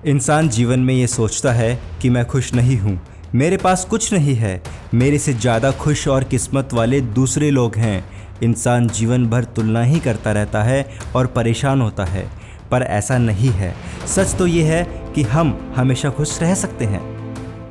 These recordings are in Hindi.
इंसान जीवन में ये सोचता है कि मैं खुश नहीं हूँ, मेरे पास कुछ नहीं है, मेरे से ज़्यादा खुश और किस्मत वाले दूसरे लोग हैं। इंसान जीवन भर तुलना ही करता रहता है और परेशान होता है, पर ऐसा नहीं है। सच तो ये है कि हम हमेशा खुश रह सकते हैं।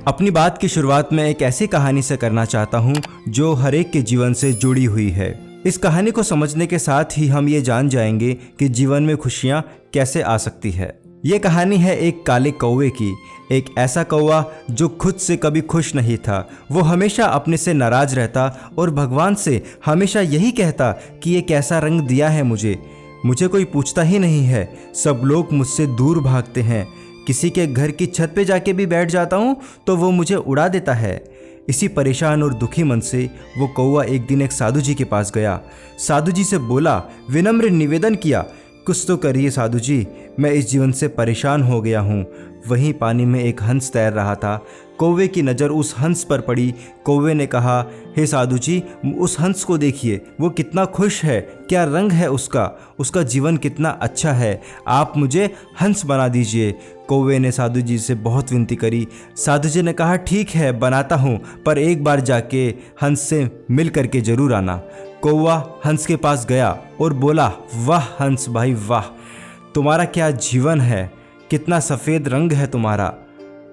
अपनी बात की शुरुआत में एक ऐसी कहानी से करना चाहता हूँ जो हर एक के जीवन से जुड़ी हुई है। इस कहानी को समझने के साथ ही हम ये जान जाएंगे कि जीवन में खुशियाँ कैसे आ सकती है। ये कहानी है एक काले कौवे की। एक ऐसा कौवा जो खुद से कभी खुश नहीं था। वो हमेशा अपने से नाराज रहता और भगवान से हमेशा यही कहता कि ये कैसा रंग दिया है मुझे कोई पूछता ही नहीं है। सब लोग मुझसे दूर भागते हैं। किसी के घर की छत पे जाके भी बैठ जाता हूँ तो वो मुझे उड़ा देता है। इसी परेशान और दुखी मन से वो कौवा एक दिन एक साधु जी के पास गया। साधु जी से बोला, विनम्र निवेदन किया, कुछ तो करिए साधु जी, मैं इस जीवन से परेशान हो गया हूँ। वहीं पानी में एक हंस तैर रहा था। कौवे की नज़र उस हंस पर पड़ी। कौवे ने कहा, हे साधु जी, उस हंस को देखिए, वो कितना खुश है, क्या रंग है उसका जीवन कितना अच्छा है, आप मुझे हंस बना दीजिए। कौवे ने साधु जी से बहुत विनती करी। साधु जी ने कहा, ठीक है बनाता हूँ, पर एक बार जाके हंस से मिल करके ज़रूर आना। कौवा हंस के पास गया और बोला, वाह हंस भाई वाह, तुम्हारा क्या जीवन है, कितना सफ़ेद रंग है तुम्हारा।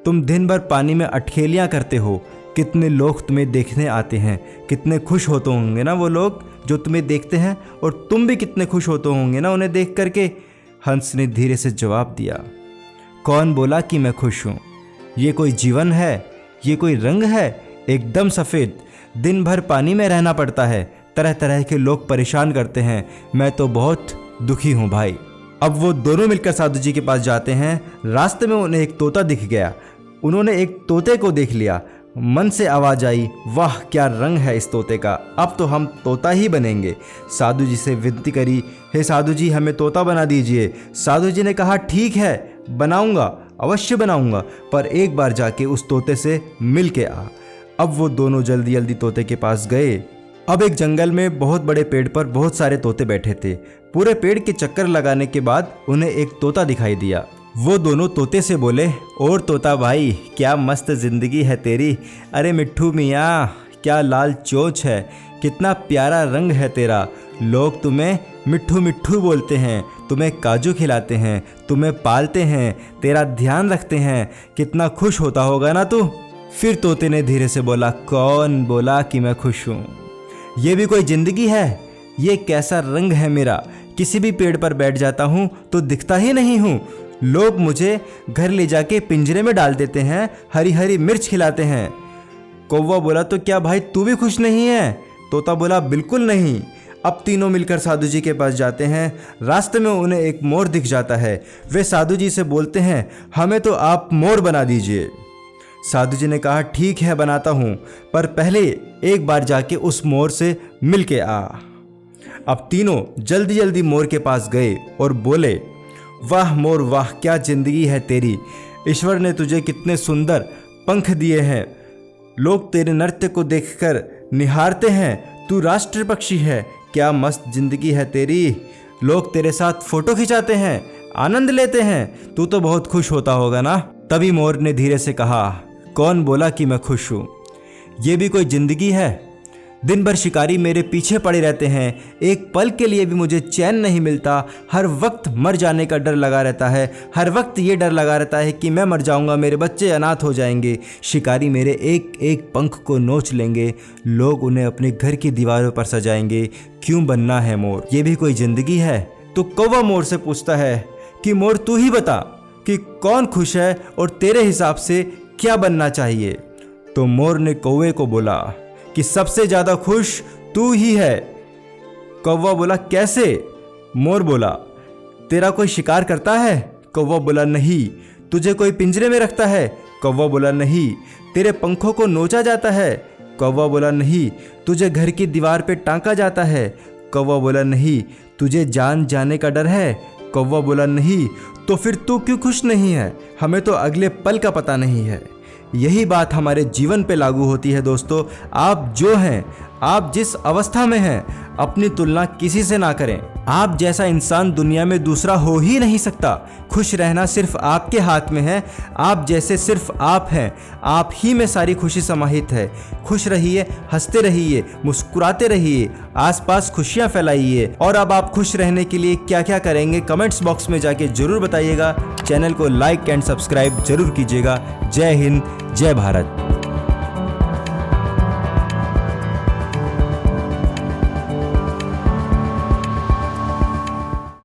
तुम दिन भर पानी में अटखेलियाँ करते हो, कितने लोग तुम्हें देखने आते हैं, कितने खुश होते होंगे ना वो लोग जो तुम्हें देखते हैं, और तुम भी कितने खुश होते होंगे ना उन्हें देख करके। हंस ने धीरे से जवाब दिया, कौन बोला कि मैं खुश हूँ? ये कोई जीवन है, ये कोई रंग है? एकदम सफ़ेद। दिन भर पानी में रहना पड़ता है, तरह तरह के लोग परेशान करते हैं, मैं तो बहुत दुखी हूँ भाई। अब वो दोनों मिलकर साधु जी के पास जाते हैं। रास्ते में उन्हें एक तोता दिख गया। उन्होंने एक तोते को देख लिया। मन से आवाज़ आई, वाह क्या रंग है इस तोते का, अब तो हम तोता ही बनेंगे। साधु जी से विनती करी, हे साधु जी हमें तोता बना दीजिए। साधु जी ने कहा, ठीक है बनाऊंगा, अवश्य बनाऊंगा, पर एक बार जाके उस तोते से मिल के आ। अब वो दोनों जल्दी जल्दी तोते के पास गए। अब एक जंगल में बहुत बड़े पेड़ पर बहुत सारे तोते बैठे थे। पूरे पेड़ के चक्कर लगाने के बाद उन्हें एक तोता दिखाई दिया। वो दोनों तोते से बोले, और तोता भाई क्या मस्त ज़िंदगी है तेरी, अरे मिट्ठू मियाँ क्या लाल चोंच है, कितना प्यारा रंग है तेरा, लोग तुम्हें मिट्ठू मिट्ठू बोलते हैं, तुम्हें काजू खिलाते हैं, तुम्हें पालते हैं, तेरा ध्यान रखते हैं, कितना खुश होता होगा ना तू। फिर तोते ने धीरे से बोला, कौन बोला कि मैं खुश हूँ? ये भी कोई ज़िंदगी है? ये कैसा रंग है मेरा, किसी भी पेड़ पर बैठ जाता हूँ तो दिखता ही नहीं हूँ, लोग मुझे घर ले जाके पिंजरे में डाल देते हैं, हरी हरी मिर्च खिलाते हैं। कौवा बोला, तो क्या भाई तू भी खुश नहीं है? तोता बोला, बिल्कुल नहीं। अब तीनों मिलकर साधु जी के पास जाते हैं। रास्ते में उन्हें एक मोर दिख जाता है। वे साधु जी से बोलते हैं, हमें तो आप मोर बना दीजिए। साधु जी ने कहा, ठीक है बनाता हूँ, पर पहले एक बार जाके उस मोर से मिल के आ। अब तीनों जल्दी जल्दी मोर के पास गए और बोले, वाह मोर वाह क्या ज़िंदगी है तेरी, ईश्वर ने तुझे कितने सुंदर पंख दिए हैं, लोग तेरे नृत्य को देखकर निहारते हैं, तू राष्ट्र पक्षी है, क्या मस्त ज़िंदगी है तेरी, लोग तेरे साथ फ़ोटो खिंचाते हैं, आनंद लेते हैं, तू तो बहुत खुश होता होगा ना। तभी मोर ने धीरे से कहा, कौन बोला कि मैं खुश हूँ? ये भी कोई ज़िंदगी है? दिन भर शिकारी मेरे पीछे पड़े रहते हैं, एक पल के लिए भी मुझे चैन नहीं मिलता, हर वक्त मर जाने का डर लगा रहता है, हर वक्त ये डर लगा रहता है कि मैं मर जाऊंगा, मेरे बच्चे अनाथ हो जाएंगे, शिकारी मेरे एक एक पंख को नोच लेंगे, लोग उन्हें अपने घर की दीवारों पर सजाएंगे, क्यों बनना है मोर? ये भी कोई ज़िंदगी है? तो कौवा मोर से पूछता है कि मोर तू ही बता कि कौन खुश है और तेरे हिसाब से क्या बनना चाहिए? तो मोर ने कौवे को बोला कि सबसे ज़्यादा खुश तू ही है। कौवा बोला, कैसे? मोर बोला, तेरा कोई शिकार करता है? कौवा बोला, नहीं। तुझे कोई पिंजरे में रखता है? कौवा बोला, नहीं। तेरे पंखों को नोचा जाता है? कौवा बोला, नहीं। तुझे घर की दीवार पे टांका जाता है? कौवा बोला, नहीं। तुझे जान जाने का डर है? कौवा बोला, नहीं। तो फिर तू क्यों खुश नहीं है? हमें तो अगले पल का पता नहीं है। यही बात हमारे जीवन पे लागू होती है दोस्तों। आप जो हैं, आप जिस अवस्था में हैं, अपनी तुलना किसी से ना करें। आप जैसा इंसान दुनिया में दूसरा हो ही नहीं सकता। खुश रहना सिर्फ आपके हाथ में है। आप जैसे सिर्फ आप हैं। आप ही में सारी खुशी समाहित है। खुश रहिए, हंसते रहिए, मुस्कुराते रहिए, आसपास खुशियां फैलाइए। और अब आप खुश रहने के लिए क्या क्या करेंगे कमेंट्स बॉक्स में जाके जरूर बताइएगा। चैनल को लाइक एंड सब्सक्राइब जरूर कीजिएगा। जय हिंद, जय भारत।